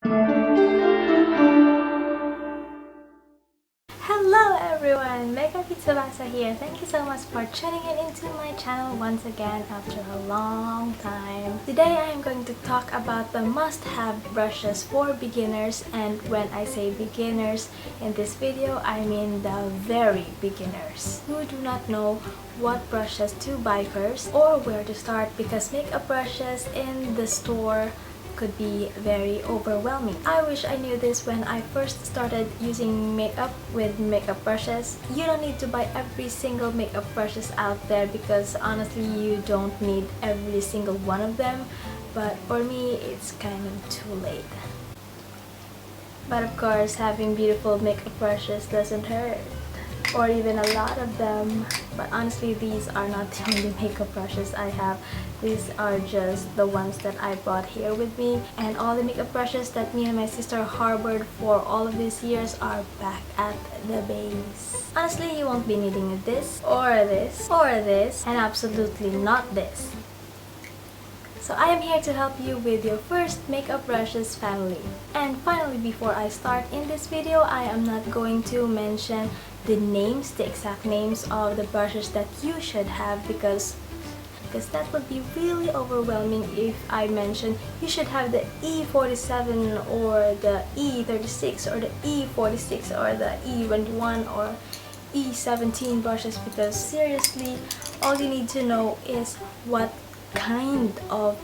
Hello everyone! Megami Tsubasa here. Thank you so much for tuning into my channel once again after a long time. Today I am going to talk about the must-have brushes for beginners, and when I say beginners in this video, I mean the very beginners who do not know what brushes to buy first or where to start, because makeup brushes in the store could be very overwhelming. I wish I knew this when I first started using makeup with makeup brushes. You don't need to buy every single makeup brushes out there, because honestly you don't need every single one of them, but for me it's kind of too late. But of course, having beautiful makeup brushes doesn't hurt, or even a lot of them. But honestly, these are not the only makeup brushes I have. These are just the ones that I brought here with me, and all the makeup brushes that me and my sister harbored for all of these years are back at the base. Honestly, you won't be needing this or this or this, and absolutely not this. So I am here to help you with your first makeup brushes family. And finally, before I start in this video, I am not going to mention the names, the exact names of the brushes that you should have, because that would be really overwhelming if I mention you should have the E47 or the E36 or the E46 or the E21 or E17 brushes, because seriously, all you need to know is what kind of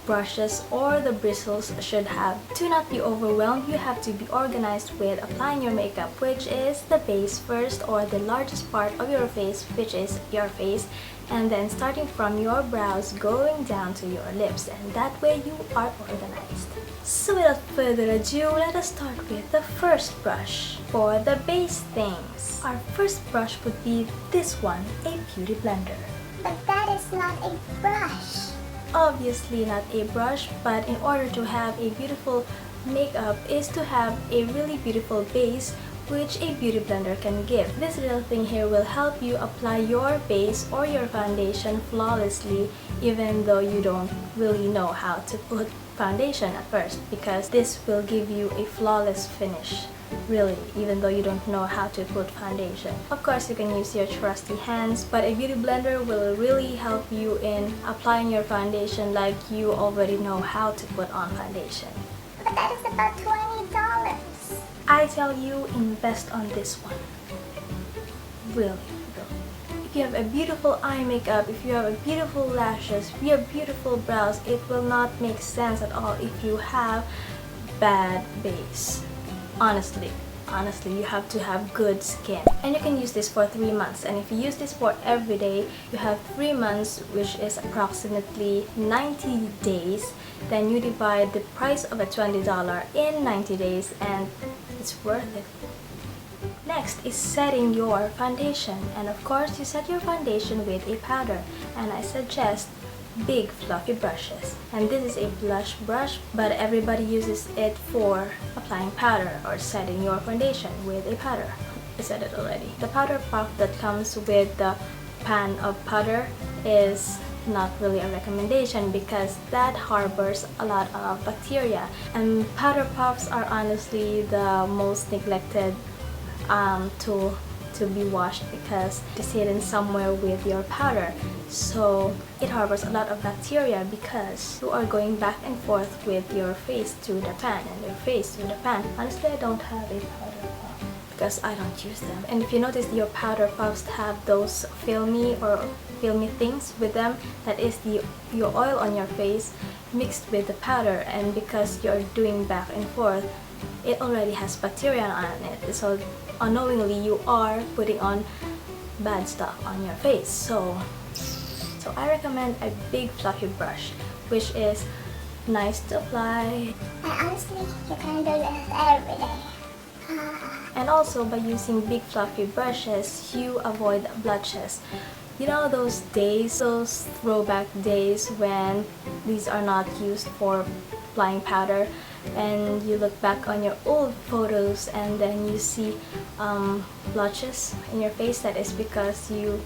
brushes or the bristles should have. To not be overwhelmed, you have to be organized with applying your makeup, which is the base first, or the largest part of your face, which is your face, and then starting from your brows going down to your lips, and that way you are organized. So without further ado, let us start with the first brush for the base things. Our first brush would be this one, a beauty blender. But that is not a brush. Obviously not a brush, but in order to have a beautiful makeup is to have a really beautiful base, which a beauty blender can give. This little thing here will help you apply your base or your foundation flawlessly, even though you don't really know how to put foundation at first, because this will give you a flawless finish. Really, even though you don't know how to put foundation. Of course, you can use your trusty hands, but a beauty blender will really help you in applying your foundation like you already know how to put on foundation. But that is about $20. I tell you, invest on this one. Really. If you have a beautiful eye makeup, if you have a beautiful lashes, if you have beautiful brows, it will not make sense at all if you have bad base. Honestly, you have to have good skin. And you can use this for 3 months, and if you use this for every day, you have 3 months, which is approximately 90 days. Then you divide the price of a $20 in 90 days, and it's worth it. Next is setting your foundation, and of course you set your foundation with a powder, and I suggest big fluffy brushes. And this is a blush brush, but everybody uses it for applying powder or setting your foundation with a powder. I said it already. The powder puff that comes with the pan of powder is not really a recommendation, because that harbors a lot of bacteria, and powder puffs are honestly the most neglected tool to be washed, because it's hidden somewhere with your powder, so it harbors a lot of bacteria, because you are going back and forth with your face to the pan and your face to the pan. Honestly, I don't have a powder puff because I don't use them. And if you notice, your powder puffs have those filmy things with them, that is your oil on your face mixed with the powder, and because you're doing back and forth, it already has bacteria on it, so unknowingly you are putting on bad stuff on your face. So I recommend a big fluffy brush, which is nice to apply. And honestly, you can do this every day. And also, by using big fluffy brushes, you avoid blotches. You know those days, those throwback days when these are not used for applying powder, and you look back on your old photos and then you see blotches in your face? That is because you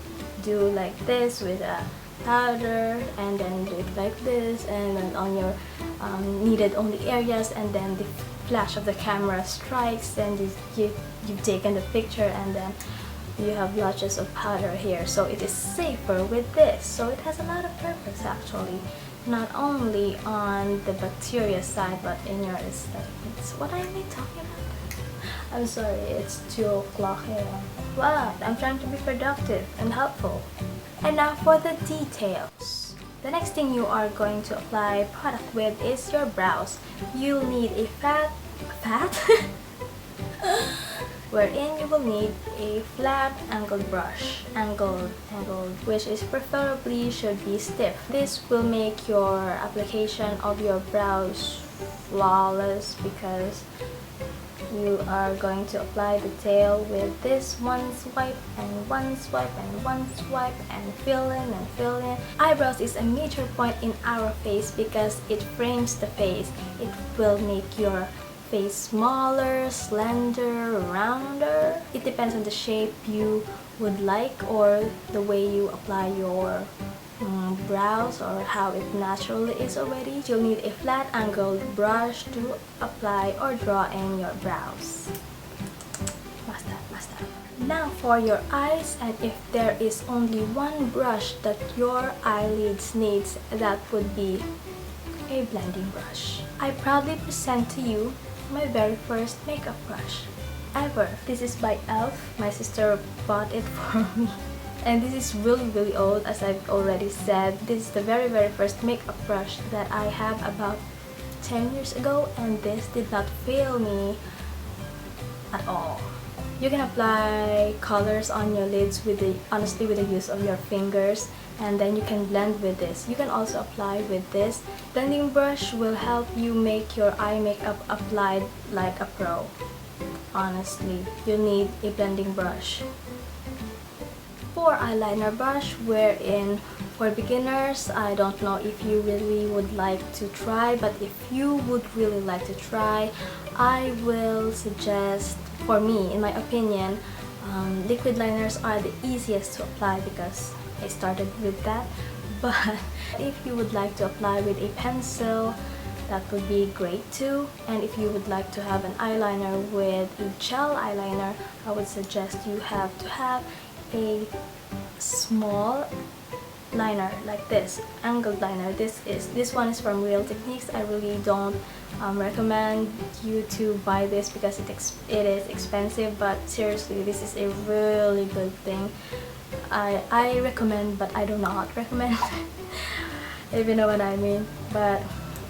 do like this with a powder, and then do it like this, and then on your needed only areas, and then the flash of the camera strikes, and you've taken the picture, and then you have blotches of powder here. So it is safer with this. So it has a lot of purpose actually, not only on the bacteria side but in your aesthetics. What am I talking about? I'm sorry, it's 2 o'clock here. But I'm trying to be productive and helpful. And now for the details. The next thing you are going to apply product with is your brows. You'll need a fat wherein you will need a flat angled brush, angled, which is preferably should be stiff. This will make your application of your brows flawless because you are going to apply the tail with this one swipe and one swipe and one swipe and fill in and fill in. Eyebrows is a major point in our face because it frames the face. It will make your face smaller, slender, rounder. It depends on the shape you would like or the way you apply your brows or how it naturally is already. You'll need a flat angled brush to apply or draw in your brows. Master. Now for your eyes, and if there is only one brush that your eyelids needs, that would be a blending brush. I proudly present to you my very first makeup brush ever. This is by e.l.f. My sister bought it for me. And this is really old, as I've already said. This is the very first makeup brush that I have about 10 years ago, and this did not fail me at all. You can apply colors on your lids with the use of your fingers, and then you can blend with this. You can also apply with this. Blending brush will help you make your eye makeup applied like a pro. Honestly, you need a blending brush. For eyeliner brush, wherein for beginners, I don't know if you really would like to try, but if you would really like to try, I will suggest, for me, in my opinion, liquid liners are the easiest to apply because I started with that. But if you would like to apply with a pencil, that would be great too. And if you would like to have an eyeliner with a gel eyeliner, I would suggest you have to have a small liner like this, angled liner. This one is from Real Techniques. I really don't recommend you to buy this because it is expensive, but seriously, this is a really good thing. I recommend, but I do not recommend if you know what I mean. But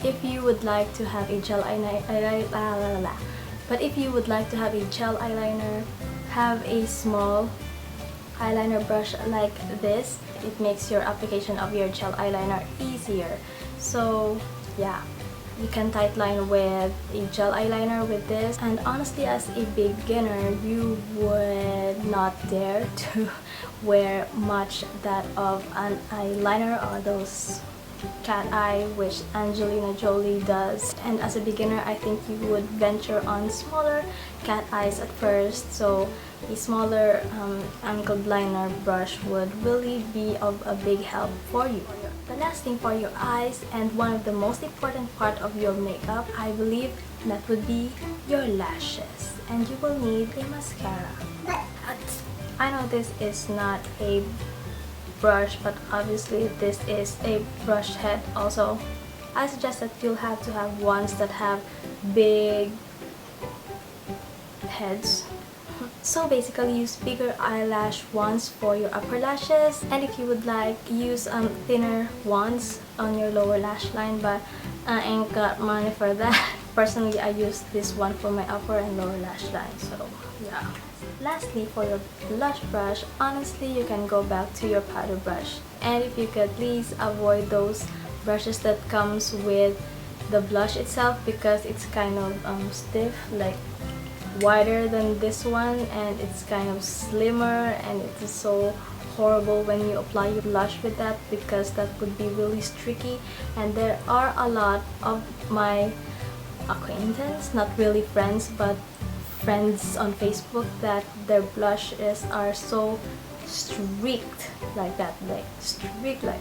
if you would like to have a gel eyeliner, have a small eyeliner brush like this. It makes your application of your gel eyeliner easier. So yeah, you can tightline with a gel eyeliner with this. And honestly, as a beginner, you would not dare to wear much that of an eyeliner or those cat eye, which Angelina Jolie does. And as a beginner, I think you would venture on smaller cat eyes at first. So a smaller angled liner brush would really be of a big help for you. The last thing for your eyes, and one of the most important part of your makeup, I believe, that would be your lashes. And you will need a mascara. I know this is not a brush, but obviously this is a brush head also. I suggest that you'll have to have ones that have big heads. So basically, use bigger eyelash ones for your upper lashes, and if you would like, use thinner ones on your lower lash line, but I ain't got money for that. Personally, I use this one for my upper and lower lash line, so yeah. Lastly, for your blush brush, honestly, you can go back to your powder brush. And if you could, please avoid those brushes that comes with the blush itself, because it's kind of stiff, like wider than this one, and it's kind of slimmer, and it is so horrible when you apply your blush with that, because that would be really streaky. And there are a lot of my acquaintance, not really friends, but friends on Facebook, that their blushes are so streaked like that, like streaked like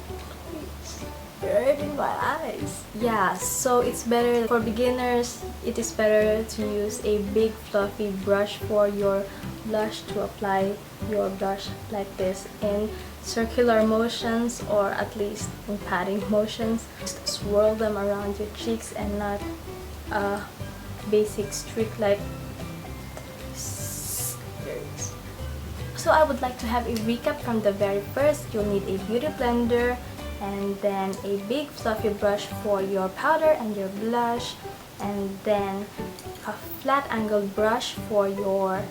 right in my eyes. Yeah, so it's better for beginners. It is better to use a big fluffy brush for your blush, to apply your blush like this in circular motions, or at least in patting motions. Just swirl them around your cheeks and not a basic streak like this. There it is. So I would like to have a recap from the very first. You'll need a beauty blender, and then a big fluffy brush for your powder and your blush, and then a flat angled brush for your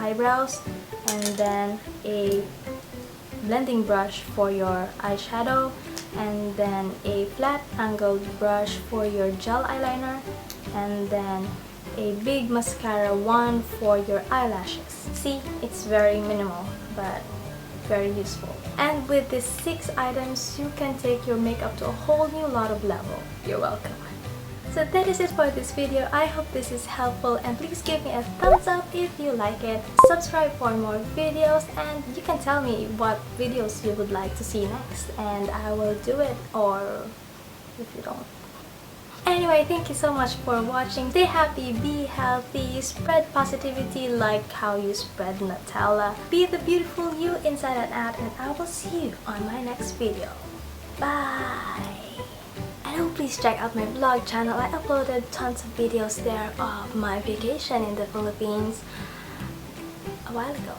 eyebrows, and then a blending brush for your eyeshadow, and then a flat angled brush for your gel eyeliner, and then a big mascara wand for your eyelashes. See, it's very minimal but very useful. And with these 6 items, you can take your makeup to a whole new lot of level. You're welcome. So that is it for this video. I hope this is helpful, and please give me a thumbs up if you like it. Subscribe for more videos, and you can tell me what videos you would like to see next, and I will do it, or if you don't. Anyway, thank you so much for watching. Stay happy, be healthy, spread positivity like how you spread Nutella. Be the beautiful you inside and out, and I will see you on my next video. Bye! And oh, please check out my vlog channel. I uploaded tons of videos there of my vacation in the Philippines a while ago.